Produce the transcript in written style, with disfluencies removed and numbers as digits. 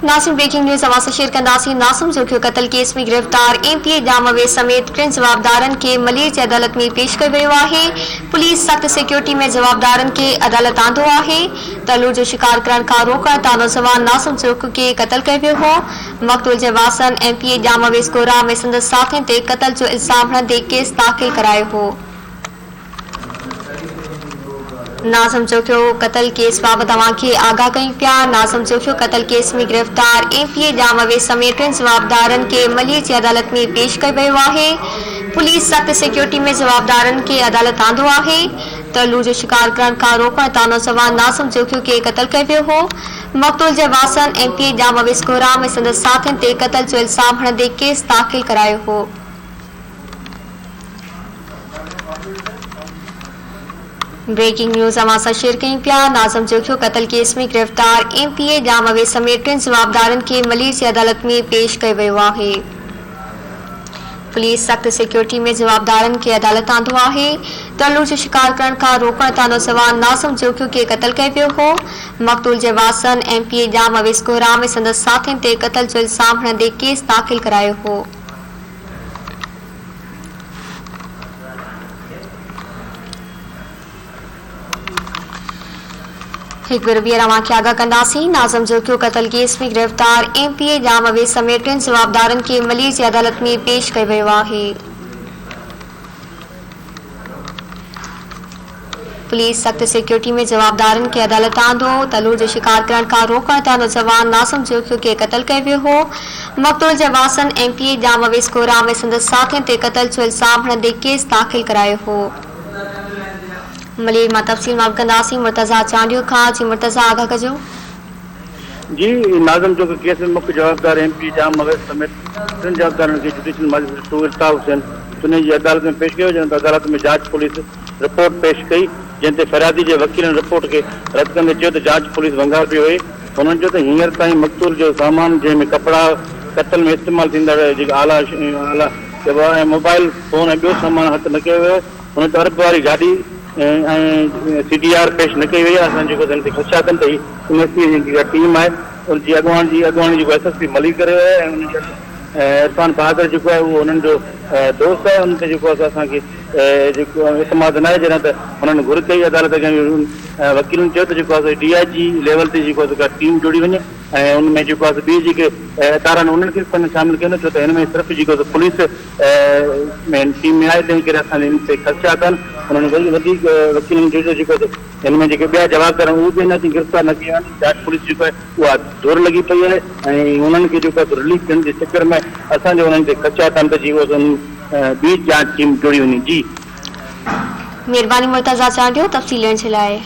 नासिम breaking news अवां सां share कंदासीं। नासिम जोखियो क़त्ल केस में गिरफ़्तार एमपीए जाम अवेज़ समेत 3 जवाबदारनि खे मलीर जी अदालत में पेश कयो वियो आहे। पुलिस सख़्त सिक्योरिटी में जवाबदारनि खे अदालत आंदो आहे। तलूर जो शिकार करण खां रोकण तां नौजवान नासिम जोखियो खे क़त्ल कयो वियो हो। मक़तूल जे वारसनि एमपीए जाम अवेज़ कोरा में संदसि साथियुनि ते क़त्ल जो इल्ज़ाम हणंदे केस दाख़िल करायो हो। नाज़िम जोखियो क़त्ल केस बाबत तव्हांखे आगाह कयूं पिया। नाज़िम जोखियो क़त्ल केस में गिरफ़्तार एमपीए जाम अवेज़ समेत 3 जवाबदारनि खे मलीर जी अदालत में पेश कयो वियो आहे। पुलिस सख़्त सिक्योरिटी में जवाबदारनि खे अदालत आंदो आहे। तलूर जो शिकार करण खां रोकण तां नौजवान नाज़िम जोखियो खे क़त्ल कयो वियो हो। मक़तूल जे वारसनि एमपीए जाम अवेज़ कोरा में संदसि साथियुनि ते क़त्ल जो इल्ज़ाम हणंदे केस दाख़िल करायो हो। ब्रेकिंग न्यूज़ अवां सां शेयर कयूं पिया। नाज़िम जोखियो क़त्ल केस में गिरफ़्तार एमपीए जाम अवेज़ समेत 3 जवाबदारनि खे मलीर जी अदालत में पेश कयो वियो आहे। पुलिस सख़्त सिक्योरिटी में जवाबदारनि खे अदालत आंदो आहे। तलूर जो शिकार करण खां रोकण तां नौजवान नाज़िम जोखियो खे क़त्ल कयो वियो हो। मक़तूल जे वारसनि एमपीए जाम अवेज़ कोरा में संदसि साथियुनि ते क़त्ल जो इल्ज़ाम हणंदे केस दाख़िल करायो हो। एक बार ॿीहर अव्हांखे आगाह कंदासीं। नाज़िम जोखियो क़त्ल केस में गिरफ़्तार एमपीए जाम अवेज़ समेत 3 जवाबदारनि खे मलीर जी अदालत में पेश कयो वियो आहे। पुलिस सख़्त सिक्योरिटी में जवाबदारनि खे अदालत आंदो। तलूर जो शिकार करण खां रोकण तां नौजवान नाज़िम जोखियो खे क़त्ल कयो वियो हो। मक़तूल जे वारसनि एमपीए जाम अवेज़ कोरा में संदसि साथियुनि ते क़त्ल जो इल्ज़ाम हणंदे केस दाख़िल करायो हो। मलीर मां तफ़सील मालूम कंदासीं मुर्तज़ा चांडियो खां। जी मुर्तज़ा आगाह कजो। जी, नाज़िम जोखियो केस में मुख्य जवाबदार एमपी जाम अवेज़ समेत 3 जवाबदारनि खे जुडिशियल मजिस्ट्रेट इल्ताफ़ हुसैन चुने जी अदालत में पेश कयो। जंहिं अदालत में जांच पुलिस रिपोर्ट पेश कई, जंहिं ते फ़रियादी जे वकीलनि रिपोर्ट खे रद्द कंदे चयो त जांच पुलिस वंगार पई हुई। हुननि चयो त हींअर ताईं मक़तूल जो सामान जंहिंमें कपिड़ा क़त्ल में इस्तेमालु थींदड़ जेका आला चइबो ऐं मोबाइल फ़ोन ऐं ॿियो सामान हथु न कयो वियो। हुन ते अरब वारी गाॾी CDR पेश न कई वई आहे। असां जेको हिन ते ख़दशातनि ते यूनिवर्सिटी जी जेका टीम आहे उनजी अॻुवाणी जेको SSP मली करे वियो आहे ऐं उनजी इरफान बहादुर जेको आहे उहो हुननि जो दोस्त आहे। उन ते जेको आहे असांखे जेको इतमाद न आहे। जॾहिं त हुननि घुर कई अदालत वकीलनि चयो त जेको आहे DIG लेवल ते जेको आहे टीम जोड़ी वञे ऐं उनमें जेको आहे ॿी जेके इदारा आहिनि उन्हनि खे शामिलु कयो न। छो त हिन में सिर्फ़ु जेको पुलिस टीम में आहे, तंहिं करे असांजे हिन ते ख़दशात आहिनि। उन्हनि वधीक वकीलनि जो जेको हिन में जेके ॿिया जवाबदार आहिनि उहे बि अञा ताईं गिरफ़्तार न कया आहिनि। जांच पुलिस जेको आहे उहा ज़ोर लॻी पई आहे ऐं उन्हनि खे जेको आहे रिलीफ ॾियण जे चकर में असांजे उन्हनि ते ख़दशात आहिनि त जेको ॿी जांच टीम जोड़ी वञे। जी महिरबानी मुर्तज़ा चांडियो तफ़सील ॾियण जे लाइ।